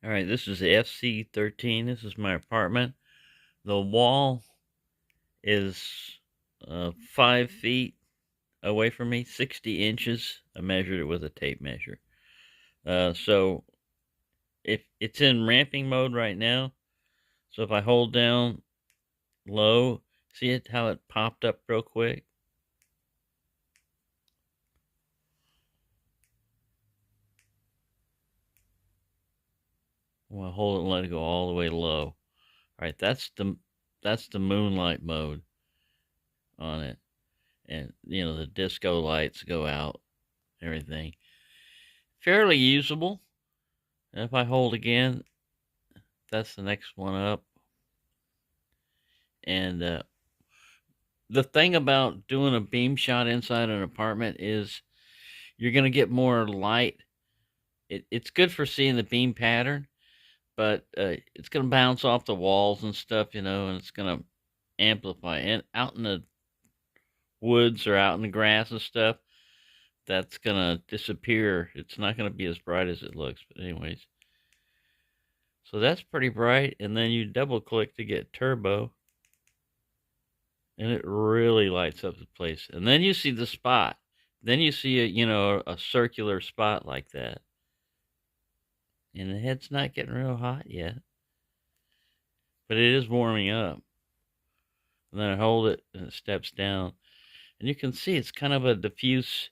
All right, this is the FC13. This is my apartment. The wall is 5 feet away from me, 60 inches. I measured it with a tape measure. So if it's in ramping mode right now, so if I hold down low, see it how it popped up real quick? Well, hold it and let it go all the way low. All right, that's the moonlight mode on it, and the disco lights go out, everything. Fairly usable. And if I hold again, that's the next one up. And the thing about doing a beam shot inside an apartment is you're going to get more light. It's good for seeing the beam pattern, but it's going to bounce off the walls and stuff, and it's going to amplify. And out in the woods or out in the grass and stuff, that's going to disappear. It's not going to be as bright as it looks. But anyways, so that's pretty bright. And then you double click to get turbo, and it really lights up the place. And then you see the spot. Then you see a circular spot like that. And the head's not getting real hot yet, but it is warming up. And then I hold it and it steps down. And you can see it's kind of a diffuse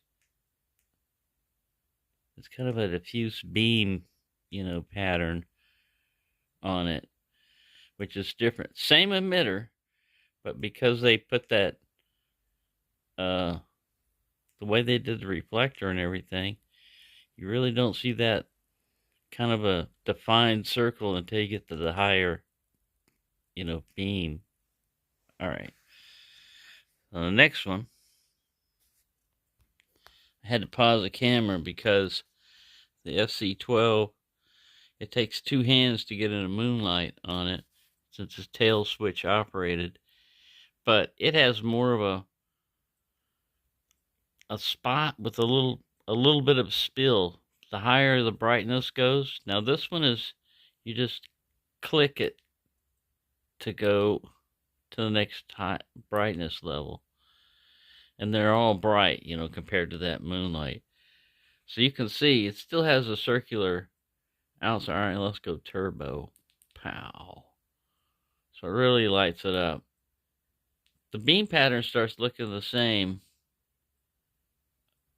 beam, pattern on it, which is different. Same emitter, but because they put that, the way they did the reflector and everything, you really don't see that kind of a defined circle until you get to the higher, beam. All right. On the next one, I had to pause the camera because the FC12, it takes 2 hands to get in the moonlight on it since it's tail switch operated. But it has more of a spot with a little bit of spill. The higher the brightness goes. Now this one is, you just click it to go to the next brightness level. And they're all bright, compared to that moonlight. So you can see it still has a circular outside. All right, let's go turbo. Pow. So it really lights it up. The beam pattern starts looking the same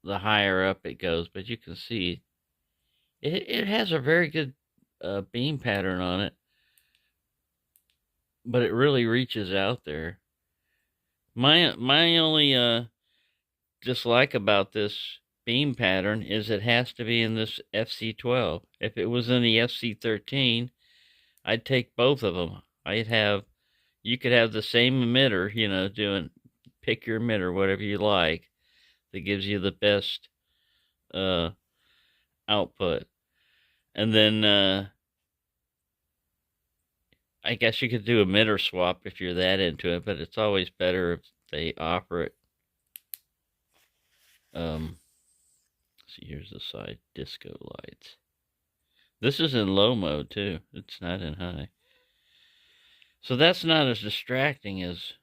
the higher up it goes, but you can see it has a very good beam pattern on it, but it really reaches out there. My only dislike about this beam pattern is it has to be in this FC12. If it was in the FC13, I'd take both of them. You could have the same emitter, doing pick your emitter, whatever you like, that gives you the best output. And then I guess you could do emitter swap if you're that into it, but it's always better if they offer it. See, here's the side disco lights. This is in low mode too. It's not in high. So that's not as distracting as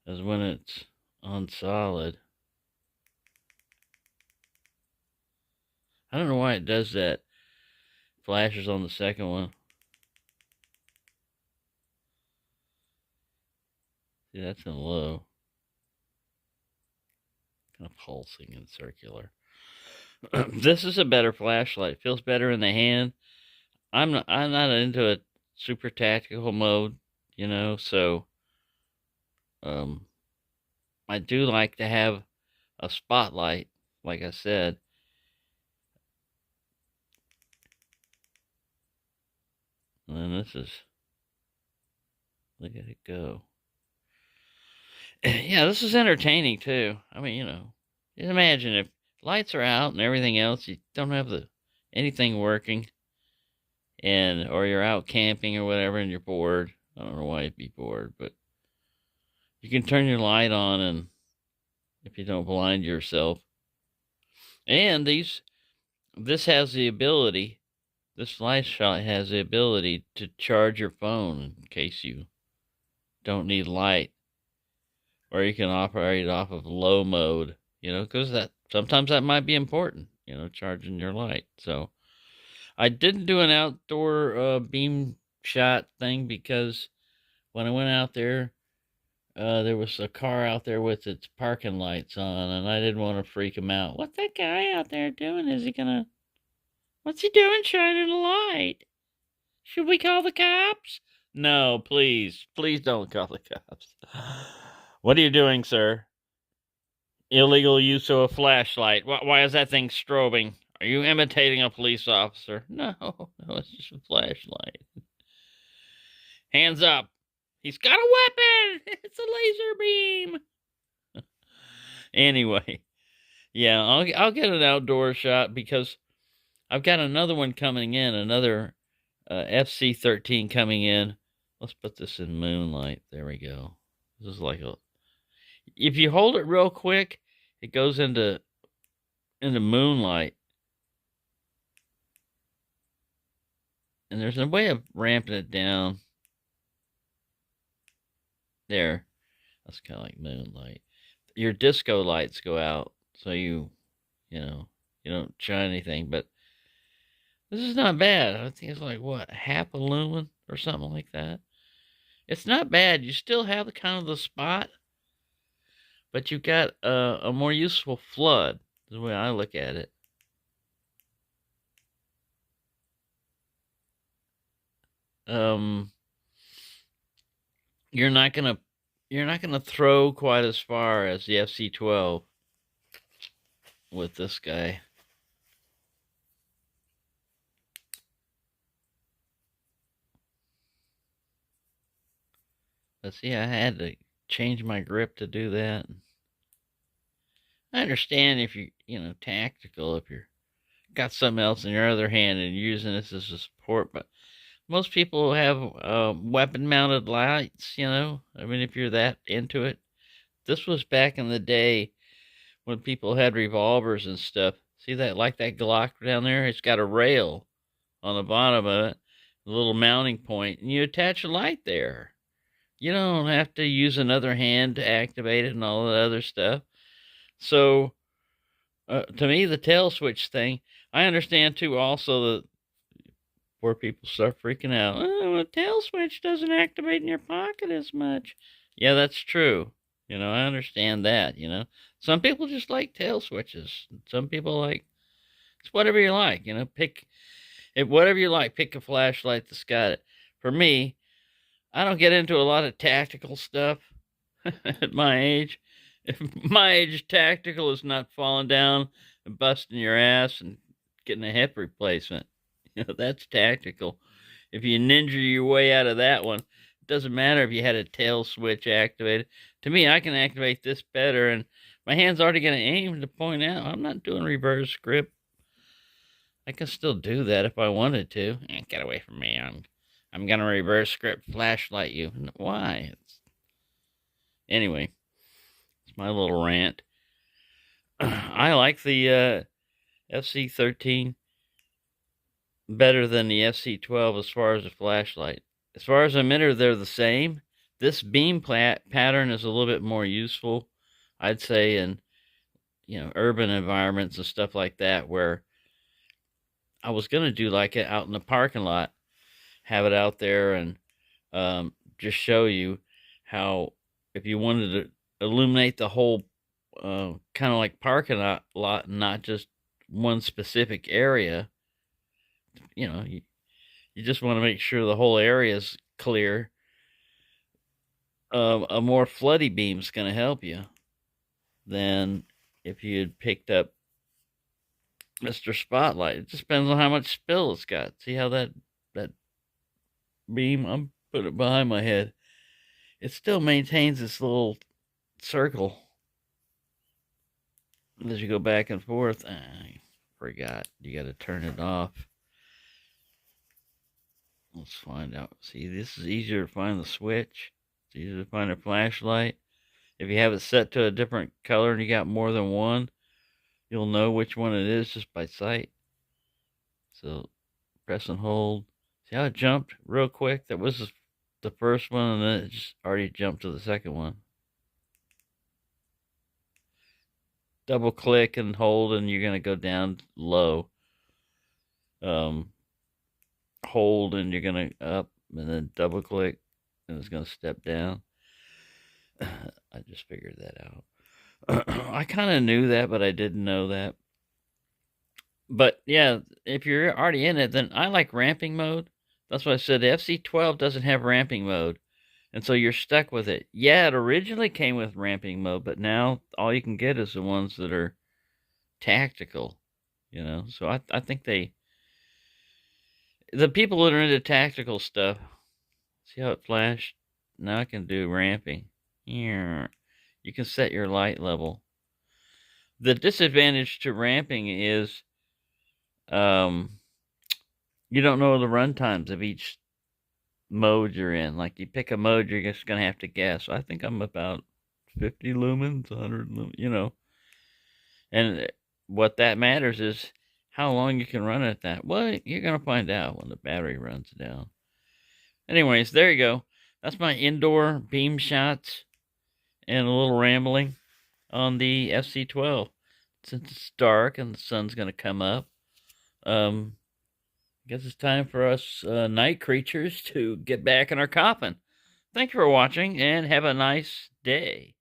when it's on solid. I don't know why it does that. Flashes on the second one. See, that's in low. Kind of pulsing and circular. This is a better flashlight. Feels better in the hand. I'm not into a super tactical mode, so I do like to have a spotlight, like I said. And then this is, look at it go. Yeah, this is entertaining too. I mean, just imagine if lights are out and everything else, you don't have anything working, or you're out camping or whatever and you're bored. I don't know why you'd be bored, but you can turn your light on, and if you don't blind yourself. And this has the ability This flashlight has the ability to charge your phone in case you don't need light, or you can operate off of low mode, because that sometimes that might be important, charging your light. So I didn't do an outdoor beam shot thing because when I went out there, there was a car out there with its parking lights on, and I didn't want to freak him out. What's that guy out there doing? What's he doing shining a light? Should we call the cops? No, please. Please don't call the cops. What are you doing, sir? Illegal use of a flashlight. Why is that thing strobing? Are you imitating a police officer? No, it's just a flashlight. Hands up. He's got a weapon. It's a laser beam. Anyway, yeah, I'll get an outdoor shot because I've got another one coming in, another FC13 coming in. Let's put this in moonlight. There we go. This is like if you hold it real quick, it goes into moonlight. And there's a way of ramping it down. There. That's kind of like moonlight. Your disco lights go out, so you don't shine anything, but this is not bad. I think it's like, what, half a lumen or something like that. It's not bad. You still have the spot, but you got a more useful flood, is the way I look at it. You're not gonna throw quite as far as the FC12 with this guy. But see, I had to change my grip to do that. I understand if you're, tactical, if you're got something else in your other hand and you're using this as a support, but most people have weapon-mounted lights, I mean, if you're that into it. This was back in the day when people had revolvers and stuff. See that, like that Glock down there? It's got a rail on the bottom of it, a little mounting point, and you attach a light there. You don't have to use another hand to activate it and all the other stuff. So, to me, the tail switch thing, I understand too also that where people start freaking out. Oh, a tail switch doesn't activate in your pocket as much. Yeah, that's true. I understand that, Some people just like tail switches. Some people like, it's whatever you like, pick whatever you like. Pick a flashlight that's got it. For me, I don't get into a lot of tactical stuff at my age. If my age, tactical is not falling down and busting your ass and getting a hip replacement. That's tactical. If you ninja your way out of that one, it doesn't matter if you had a tail switch activated. To me, I can activate this better, and my hand's already going to aim to point out. I'm not doing reverse grip. I can still do that if I wanted to. Get away from me. I'm going to reverse grip flashlight you. Why? Anyway, it's my little rant. I like the FC13 better than the FC12 as far as a flashlight. As far as emitter, they're the same. This beam pattern is a little bit more useful, I'd say, in urban environments and stuff like that, where I was going to do like it out in the parking lot, have it out there and just show you how, if you wanted to illuminate the whole kind of like parking lot, not just one specific area, you just want to make sure the whole area is clear. A more floody beam is going to help you than if you had picked up Mr. Spotlight. It just depends on how much spill it's got. See how that beam, I'm putting it behind my head, it still maintains this little circle as you go back and forth. I forgot. You got to turn it off. Let's find out. See, this is easier to find the switch. It's easier to find a flashlight. If you have it set to a different color and you got more than one, you'll know which one it is just by sight. So Press and hold. See how it jumped real quick? That was the first one, and then it just already jumped to the second one. Double click and hold, and you're going to go down low. Hold, and you're going to up, and then double click, and it's going to step down. I just figured that out. I kind of knew that, but I didn't know that. But yeah, if you're already in it, then I like ramping mode. That's why I said the FC12 doesn't have ramping mode. And so you're stuck with it. Yeah, it originally came with ramping mode, but now all you can get is the ones that are tactical, you know. So I think the people that are into tactical stuff, see how it flashed? Now I can do ramping. Here, you can set your light level. The disadvantage to ramping is you don't know the run times of each mode you're in. Like, you pick a mode, you're just going to have to guess. I think I'm about 50 lumens, 100 lumens, you know. And what that matters is how long you can run at that. Well, you're going to find out when the battery runs down. Anyways, there you go. That's my indoor beam shots and a little rambling on the FC12. Since it's dark and the sun's going to come up, I guess it's time for us night creatures to get back in our coffin. Thank you for watching, and have a nice day.